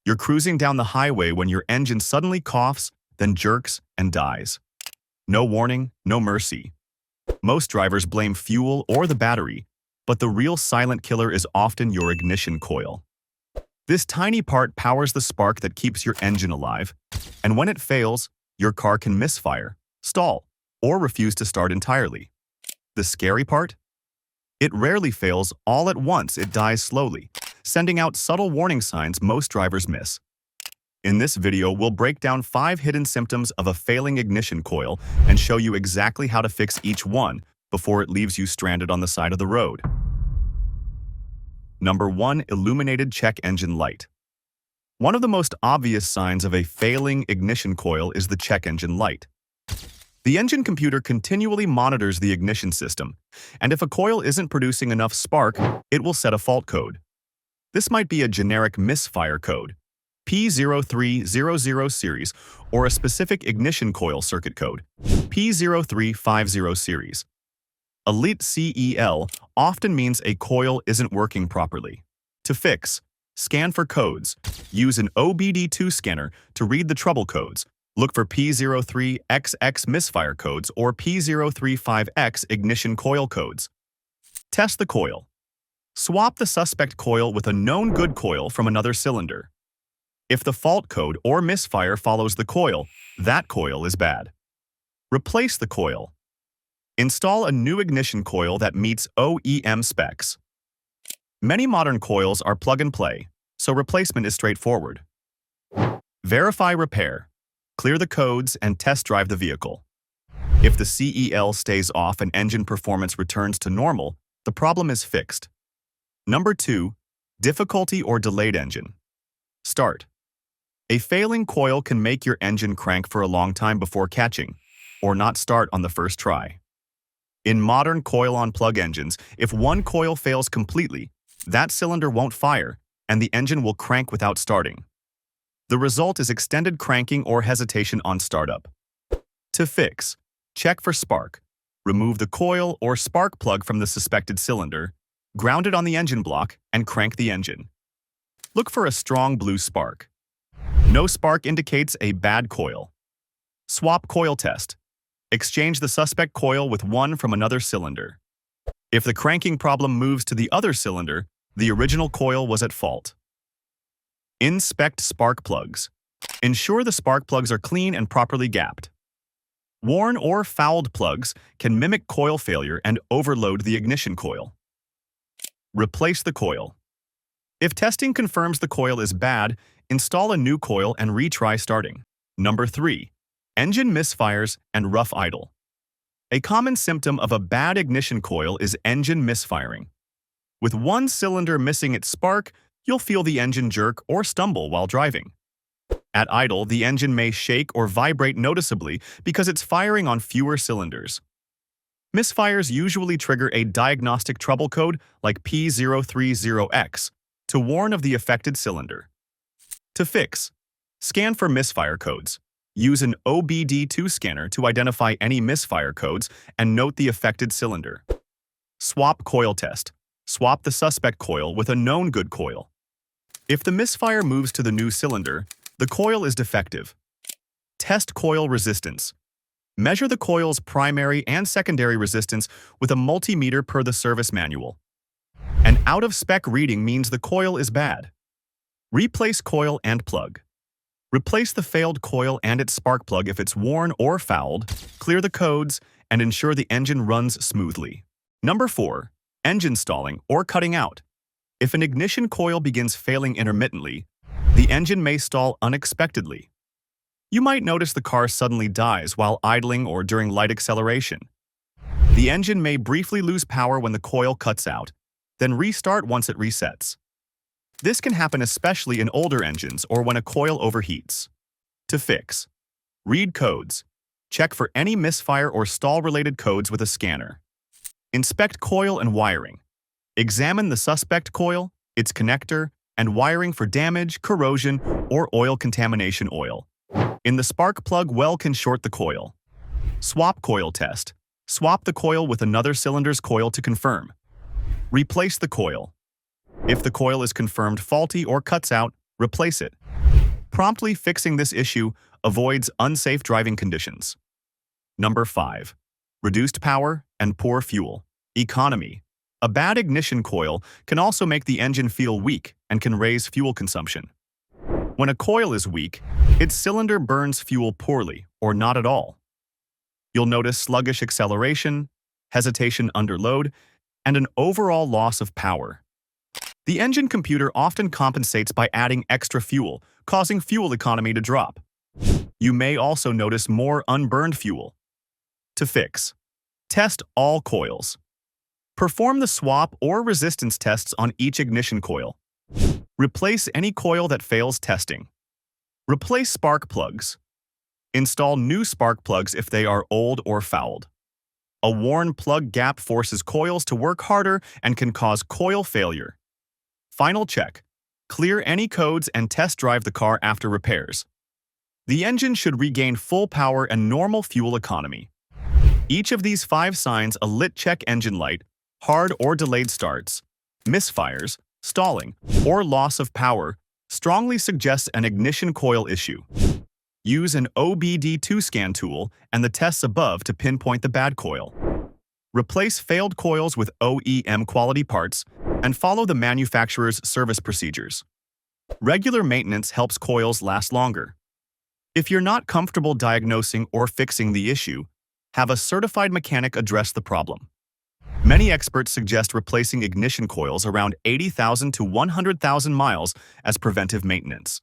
You're cruising down the highway when your engine suddenly coughs, then jerks and dies. No warning, no mercy. Most drivers blame fuel or the battery, but the real silent killer is often your ignition coil. This tiny part powers the spark that keeps your engine alive, and when it fails, your car can misfire, stall, or refuse to start entirely. The scary part? It rarely fails all at once. It dies slowly, sending out subtle warning signs most drivers miss. In this video, we'll break down 5 hidden symptoms of a failing ignition coil and show you exactly how to fix each one before it leaves you stranded on the side of the road. Number 1. Illuminated check engine light. One of the most obvious signs of a failing ignition coil is the check engine light. The engine computer continually monitors the ignition system, and if a coil isn't producing enough spark, it will set a fault code. This might be a generic misfire code, P0300 series, or a specific ignition coil circuit code, P0350 series. A lit CEL often means a coil isn't working properly. To fix, scan for codes. Use an OBD2 scanner to read the trouble codes. Look for P03XX misfire codes or P035X ignition coil codes. Test the coil. Swap the suspect coil with a known good coil from another cylinder. If the fault code or misfire follows the coil, that coil is bad. Replace the coil. Install a new ignition coil that meets OEM specs. Many modern coils are plug-and-play, so replacement is straightforward. Verify repair. Clear the codes and test drive the vehicle. If the CEL stays off and engine performance returns to normal, the problem is fixed. Number 2. Difficulty or delayed engine. Start. A failing coil can make your engine crank for a long time before catching, or not start on the first try. In modern coil-on-plug engines, if one coil fails completely, that cylinder won't fire, and the engine will crank without starting. The result is extended cranking or hesitation on startup. To fix, check for spark. Remove the coil or spark plug from the suspected cylinder, ground it on the engine block, and crank the engine. Look for a strong blue spark. No spark indicates a bad coil. Swap coil test. Exchange the suspect coil with one from another cylinder. If the cranking problem moves to the other cylinder, the original coil was at fault. Inspect spark plugs. Ensure the spark plugs are clean and properly gapped. Worn or fouled plugs can mimic coil failure and overload the ignition coil. Replace the coil. If testing confirms the coil is bad, install a new coil and retry starting. Number 3. Engine misfires and rough idle. A common symptom of a bad ignition coil is engine misfiring. With one cylinder missing its spark, you'll feel the engine jerk or stumble while driving. At idle, the engine may shake or vibrate noticeably because it's firing on fewer cylinders. Misfires usually trigger a diagnostic trouble code like P030X to warn of the affected cylinder. To fix, scan for misfire codes. Use an OBD2 scanner to identify any misfire codes and note the affected cylinder. Swap coil test. Swap the suspect coil with a known good coil. If the misfire moves to the new cylinder, the coil is defective. Test coil resistance. Measure the coil's primary and secondary resistance with a multimeter per the service manual. An out-of-spec reading means the coil is bad. Replace coil and plug. Replace the failed coil and its spark plug if it's worn or fouled, clear the codes, and ensure the engine runs smoothly. Number 4. Engine stalling or cutting out. If an ignition coil begins failing intermittently, the engine may stall unexpectedly. You might notice the car suddenly dies while idling or during light acceleration. The engine may briefly lose power when the coil cuts out, then restart once it resets. This can happen especially in older engines or when a coil overheats. To fix, read codes. Check for any misfire or stall-related codes with a scanner. Inspect coil and wiring. Examine the suspect coil, its connector, and wiring for damage, corrosion, or oil contamination. In the spark plug, well can short the coil. Swap coil test. Swap the coil with another cylinder's coil to confirm. Replace the coil. If the coil is confirmed faulty or cuts out, replace it. Promptly fixing this issue avoids unsafe driving conditions. Number 5. Reduced power and poor fuel economy. A bad ignition coil can also make the engine feel weak and can raise fuel consumption. When a coil is weak, its cylinder burns fuel poorly or not at all. You'll notice sluggish acceleration, hesitation under load, and an overall loss of power. The engine computer often compensates by adding extra fuel, causing fuel economy to drop. You may also notice more unburned fuel. To fix, test all coils. Perform the swap or resistance tests on each ignition coil. Replace any coil that fails testing. Replace spark plugs. Install new spark plugs if they are old or fouled. A worn plug gap forces coils to work harder and can cause coil failure. Final check. Clear any codes and test drive the car after repairs. The engine should regain full power and normal fuel economy. Each of these 5 signs, a lit check engine light, hard or delayed starts, misfires, stalling, or loss of power, strongly suggests an ignition coil issue. Use an OBD2 scan tool and the tests above to pinpoint the bad coil. Replace failed coils with OEM quality parts and follow the manufacturer's service procedures. Regular maintenance helps coils last longer. If you're not comfortable diagnosing or fixing the issue, have a certified mechanic address the problem. Many experts suggest replacing ignition coils around 80,000 to 100,000 miles as preventive maintenance.